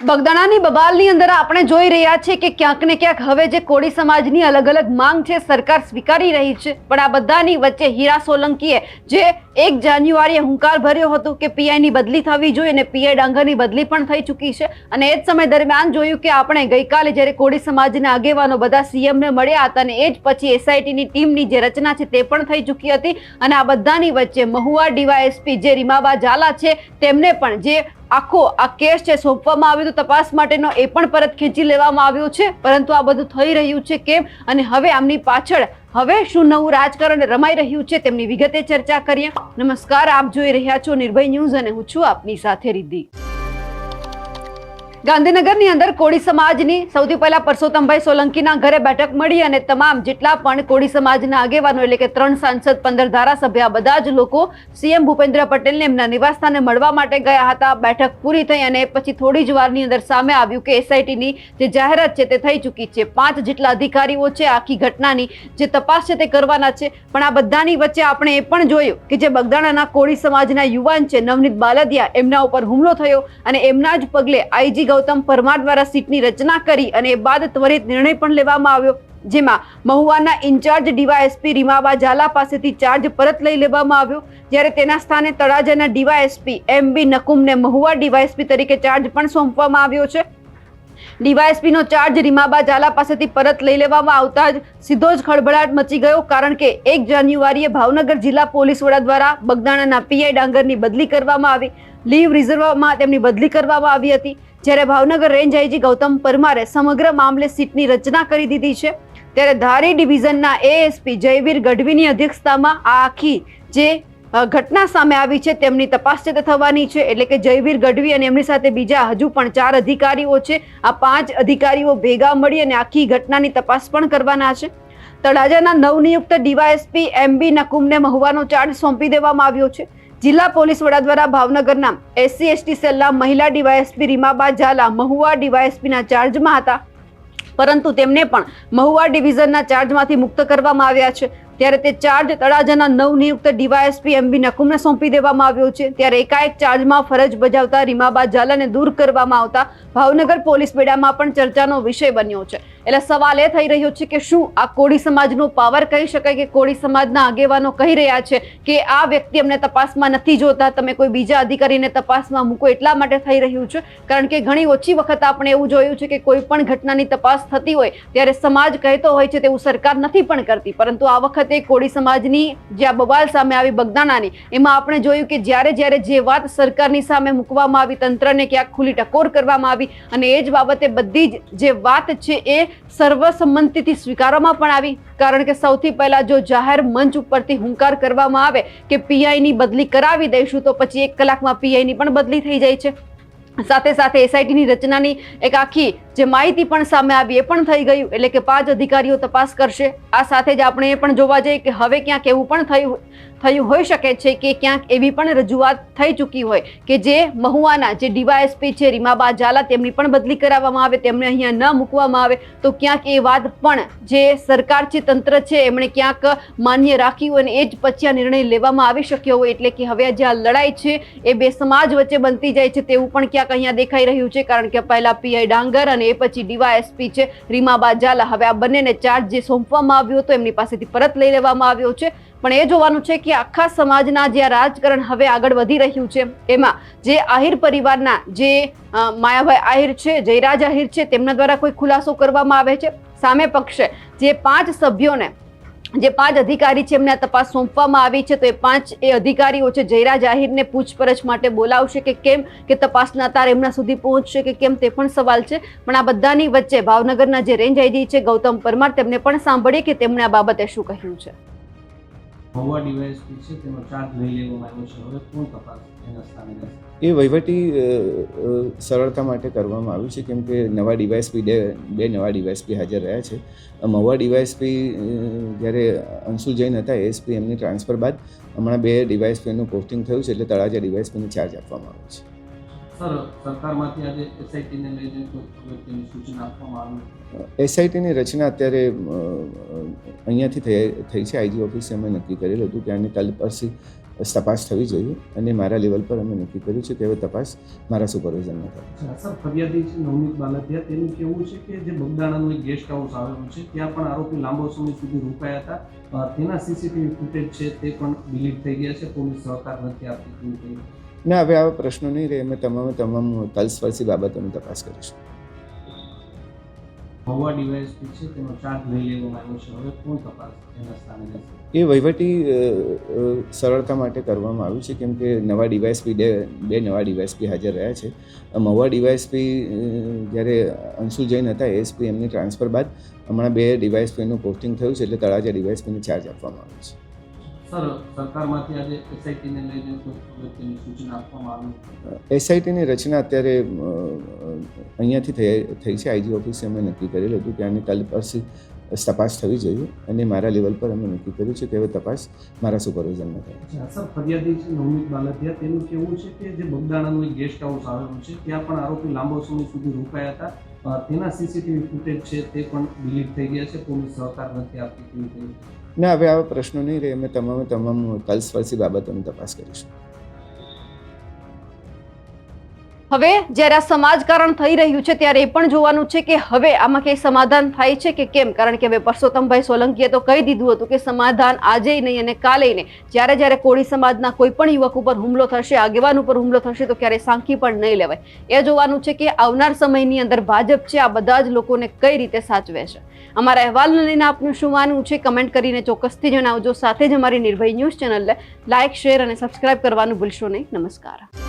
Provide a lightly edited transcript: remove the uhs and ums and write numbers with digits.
બગદાણાની બબાલની અંદર આપણે જોઈ રહ્યા છીએ કે ક્યાંક ને ક્યાંક હવે જે કોળી સમાજની અલગ અલગ માંગ છે સરકાર સ્વીકારી રહી છે, પણ આ બધાની વચ્ચે હીરા સોલંકીએ જે 1 જાન્યુઆરીએ હુંકાર ભર્યો હતો કે પીઆઈની બદલી થવી જોઈએ અને પીઆઈ ડાંગરની બદલી પણ થઈ ચૂકી છે. અને એ જ સમય દરમિયાન જોયું કે આપણે ગઈકાલે જ્યારે કોળી સમાજના આગેવાનો બધા સીએમને મળ્યા હતા અને એ જ પછી એસઆઈટીની ટીમની જે રચના છે તે પણ થઈ ચૂકી હતી. અને આ બધાની વચ્ચે મહુવા ડીવાયએસપી જે રીમાબા ઝાલા છે તેમને પણ જે આખો આ કેસ છે સોંપવામાં આવ્યો તો તપાસ માટેનો એ પણ પરત ખેંચી લેવામાં આવ્યો છે. પરંતુ આ બધું થઈ રહ્યું છે કેમ અને હવે આમની પાછળ હવે શું નવું રાજકારણ રમાઈ રહ્યું છે તેમની વિગતે ચર્ચા કરીએ. નમસ્કાર, આપ જોઈ રહ્યા છો નિર્ભય ન્યૂઝ અને હું છું આપની સાથે રિદ્ધિ. ગાંધીનગરની અંદર કોળી સમાજની સૌથી પહેલા પરસોત્તમભાઈ સોલંકીના ઘરે બેઠક મળી અને તમામ જેટલા પણ કોળી સમાજના આગેવાનો એટલે કે 3 સાંસદ 15 ધારાસભ્ય આ બધા જ લોકો સીએમ ભૂપેન્દ્ર પટેલને એમના નિવાસસ્થાને મળવા માટે ગયા હતા. બેઠક પૂરી થઈ અને પછી થોડી જ વારની અંદર સામે આવ્યું કે એસઆઈટીની જે જાહેરાત છે તે થઈ ચૂકી છે. 5 જેટલા અધિકારીઓ છે આખી ઘટનાની જે તપાસ છે તે કરવાના છે. પણ આ બધાની વચ્ચે આપણે એ પણ જોયું કે જે બગદાણાના કોળી સમાજના યુવાન છે નવનીત બાલદિયા, એમના ઉપર હુમલો થયો અને એમના જ પગલે આઈજી ગૌતમ પરમાર દ્વારા સીટની રચના કરી અને એ બાદ ત્વરિત નિર્ણય પણ લેવામાં આવ્યો, જેમાં મહુવાના ઇન્ચાર્જ ડીવાયએસપી રીમાબા ઝાલા પાસેથી ચાર્જ પરત લઈ લેવામાં આવ્યો, જ્યારે તેના સ્થાને તળાજાના ડીવાયએસપી એમબી નકુમને મહુવા ડીવાયએસપી તરીકે ચાર્જ પણ સોંપવામાં આવ્યો છે. ડીવાયએસપીનો ચાર્જ રીમાબા ઝાલા પાસેથી પરત લઈ લેવામાં આવતા જ સીધો જ ખળભળાટ મચી ગયો, કારણ કે 1 જાન્યુઆરીએ ભાવનગર જિલ્લા પોલીસ વડા દ્વારા બગદાણાના પીઆઈ ડાંગરની બદલી કરવામાં આવી. લીવ રિઝર્વમાં તેમની બદલી કરવામાં આવી હતી, જ્યારે ભાવનગર રેન્જ આઈજી ગૌતમ પરમારે સમગ્ર મામલે સીટની રચના કરી દીધી છે. ત્યારે ધારી ડિવિઝનના એએસપી જયવીર ગઢવીની અધ્યક્ષતામાં આ આખી જે ઘટના સામે આવી છે તેમની તપાસ છે તે થવાની છે. એટલે કે જયવીર ગઢવી અને એમની સાથે બીજા હજુ પણ 4 અધિકારીઓ છે. આ 5 અધિકારીઓ ભેગા મળી અને આખી ઘટનાની તપાસ પણ કરવાના છે. તળાજાના નવનિયુક્ત ડીવાયએસપી એમબી નકુમને મહુવાનો ચાર્જ સોંપી દેવામાં આવ્યો છે. જિલ્લા પોલીસ વડા દ્વારા ભાવનગરના એસસી એસટી સેલના મહિલા ડીવાયએસપી રીમાબા ઝાલા મહુવા ડીવાયએસપીના ચાર્જમાં હતા, પરંતુ તેમને પણ મહુવા ડિવિઝનના ચાર્જમાંથી મુક્ત કરવામાં આવ્યા છે. ત્યારે તે ચાર્જ તળાજાના નવનિયુક્ત ડીવાયએસપી એમબી નકુમને સોંપી દેવામાં આવ્યો છે. ત્યારે એકાએક ચાર્જમાં ફરજ બજાવતા રીમાબા ઝાલાને દૂર કરવામાં આવતા ભાવનગર પોલીસ બેડામાં પણ ચર્ચાનો વિષય બન્યો છે. એટલે સવાલ એ થઈ રહ્યો છે કે શું આ કોળી સમાજનો પાવર કહી શકાય કે કોળી સમાજના આગેવાનો કહી રહ્યા છે કે આ વ્યક્તિ અમને તપાસમાં નથી જોતા, તમે કોઈ બીજા અધિકારીને તપાસમાં મૂકો, એટલા માટે થઈ રહ્યું છે. કારણ કે ઘણી ઓછી વખત આપણે એવું જોયું છે કે કોઈ પણ ઘટનાની તપાસ થતી હોય ત્યારે સમાજ કહેતો હોય છે તેવું સરકાર નથી પણ કરતી, પરંતુ આ વખતે કોળી સમાજની જે આ બબાલ સામે આવી બગદાણાની, એમાં આપણે જોયું કે જ્યારે જે વાત સરકારની સામે મૂકવામાં આવી, તંત્રને ક્યાંક ખુલ્લી ટકોર કરવામાં આવી અને એ જ બાબતે બધી જ જે વાત છે એ સર્વસંમતિથી સ્વીકારવામાં પણ આવી. કારણ કે સૌથી પહેલા જો જાહેર મંચ ઉપરથી હુંકાર કરવામાં આવે કે પીઆઈની બદલી કરાવી દઈશું તો પછી 1 કલાકમાં પીઆઈની પણ બદલી થઈ જાય છે. સાથે સાથે એસઆઈટીની રચનાની એક આખી જે માહિતી પણ સામે આવી એ પણ થઈ ગયું. એટલે કે 5 અધિકારીઓ તપાસ કરશે. આ સાથે જ આપણે એ પણ જોવા જઈએ કે હવે ક્યાંક એવું પણ થયું હોઈ શકે છે કે ક્યાંક એવી પણ રજૂઆત થઈ ચૂકી હોય કે જે મહુવાના જે ડીવાયએસપી છે રીમાબા ઝાલા તેમની પણ બદલી કરાવવામાં આવે, તેમને અહીંયા ન મૂકવામાં આવે તો ક્યાંક એ વાત પણ જે સરકાર છે, તંત્ર છે, એમણે ક્યાંક માન્ય રાખ્યું હોય અને એ જ પછી આ નિર્ણય લેવામાં આવી શક્યો હોય. એટલે કે હવે જે આ લડાઈ છે એ 2 સમાજ વચ્ચે બનતી જાય છે તેવું પણ ક્યાંક અહીંયા દેખાઈ રહ્યું છે. કારણ કે પહેલા પીઆઈ ડાંગર અને એ પછી ડીવાયએસપી છે રીમાબા ઝાલા, હવે આ બંનેને ચાર્જ જે સોંપવામાં આવ્યો હતો એમની પાસેથી પરત લઈ લેવામાં આવ્યો છે. પણ એ જોવાનું છે કે આખા સમાજના જે આ રાજકારણ હવે આગળ વધી રહ્યું છે એમાં જે આહિર પરિવારના જે માયાભાઈ આહિર છે, જયરાજ આહિર છે, તેમના દ્વારા કોઈ ખુલાસો કરવામાં આવે છે. સામે પક્ષે જે 5 સભ્યોને જે 5 અધિકારી છે એમને આ તપાસ સોંપવામાં આવી છે તો એ 5 અધિકારીઓ છે જયરાજ આહિરને પૂછપરછ માટે બોલાવશે કે કેમ, કે તપાસના તાર એમના સુધી પહોંચશે કે કેમ, તે પણ સવાલ છે. પણ આ બધાની વચ્ચે ભાવનગરના જે રેન્જ આઈજી છે ગૌતમ પરમાર, તેમને પણ સાંભળીએ કે તેમણે આ બાબતે શું કહ્યું છે. મહુવા ડીવાયએસપી છે તેનો ચાર્જ લઈ લેવામાં આવ્યો છે, હવે કોણ તપાસ એના સ્થાને રહેશે? એ વહીવટી સરળતા માટે કરવામાં આવ્યું છે, કેમ કે નવા ડીવાયએસપી બે નવા ડીવાયએસપી હાજર રહ્યા છે. મહુવા ડીવાયએસપી જ્યારે અંશુલ જૈન હતા એએસપી, એમની ટ્રાન્સફર બાદ હમણાં 2 ડીવાયએસપીનું પોસ્ટિંગ થયું છે, એટલે તળાજા ડીવાયએસપીને ચાર્જ આપવામાં આવ્યો છે. સર, સરકારમાંથી આજે એસઆઈટીને લઈને કોઈ અગત્યની સૂચના આપવામાં આવી? એસઆઈટીની રચના અત્યારે અહીંયાથી થઈ છે. આઈજી ઓફિસે અમે નક્કી કરેલું હતું કે આની તલપરસી તપાસ થવી જોઈએ અને મારા લેવલ પર અમે નક્કી કર્યું છે કે હવે તપાસ મારા સુપરવિઝનમાં થાય. સર, ફરિયાદી છે નવનીત બાલદિયા, તેનું કહેવું છે કે જે બગદાણાનું એક ગેસ્ટ હાઉસ આવેલું છે ત્યાં પણ આરોપી લાંબો સમય સુધી રોકાયા હતા. તેના સીસીટીવી ફૂટેજ છે તે પણ ડિલીટ થઈ ગયા છે. પોલીસ સહકાર નથી આપતી. ના, હવે આવા પ્રશ્નો નહીં રહે. અમે તમામ તલસ્પર્શી બાબતોની તપાસ કરીશું. મહુવા ડીવાયએસપી છે તેનો ચાર્જ લઈ લેવામાં આવ્યો છે. હવે કોણ તપાસ એના સ્થાને લેશે? એ વહીવટી સરળતા માટે કરવામાં આવ્યું છે કેમ કે નવા ડીવાયએસપી બે નવા ડીવાયએસપી હાજર રહ્યા છે. મહુવા ડીવાયએસપી જ્યારે અંશુલ જૈન હતા એએસપી, એમની ટ્રાન્સફર બાદ હમણાં બે ડીવાયએસપીનું પોસ્ટિંગ થયું છે, એટલે તળાજા ડીવાયએસપીને ચાર્જ આપવામાં આવ્યો છે. સર, સરકારમાંથી આજે એસઆઈટીને લઈને કોઈ અગત્યની સૂચના આપવામાં આવી? એસઆઈટીની રચના અત્યારે અહીંયાથી થઈ છે. આઈજી ઓફિસે અમે નક્કી કરેલું હતું કે આની તલસ્પર્શી તપાસ થવી જોઈએ અને મારા લેવલ પર અમે નક્કી કર્યું છે કે હવે તપાસ મારા સુપરવિઝનમાં થાય. સર, ફરિયાદી છે નવનીત બાલદિયા, તેનું કહેવું છે કે જે બગદાણાનું એક ગેસ્ટ હાઉસ આવેલું છે ત્યાં પણ આરોપી લાંબો સમય સુધી રોકાયા હતા. તેના સીસીટીવી ફૂટેજ છે તે પણ ડિલીટ થઈ ગયા છે. પોલીસ સહકાર નથી આપતી. ના, હવે આવા પ્રશ્નો નહીં રહે. અમે તમામ તલસ્પર્શી બાબતોની તપાસ કરીશું. હવે જ્યારે આ સમાજકારણ થઈ રહ્યું છે ત્યારે એ પણ જોવાનું છે કે હવે આમાં કંઈ સમાધાન થાય છે કે કેમ. કારણ કે હવે પરસોત્તમભાઈ સોલંકીએ તો કહી દીધું હતું કે સમાધાન આજે નહીં અને કાલે નહીં. જ્યારે કોળી સમાજના કોઈ પણ યુવક ઉપર હુમલો થશે, આગેવાન ઉપર હુમલો થશે તો ક્યારે સાંખી પણ નહીં લેવાય. એ જોવાનું છે કે આવનાર સમયની અંદર ભાજપ છે આ બધા જ લોકોને કઈ રીતે સાચવે છે. અમારા અહેવાલને લઈને આપનું શું માનવું છે કમેન્ટ કરીને ચોક્કસથી જણાવજો. સાથે જ અમારી નિર્ભય ન્યૂઝ ચેનલને લાઇક, શેર અને સબસ્ક્રાઇબ કરવાનું ભૂલશો નહીં. નમસ્કાર.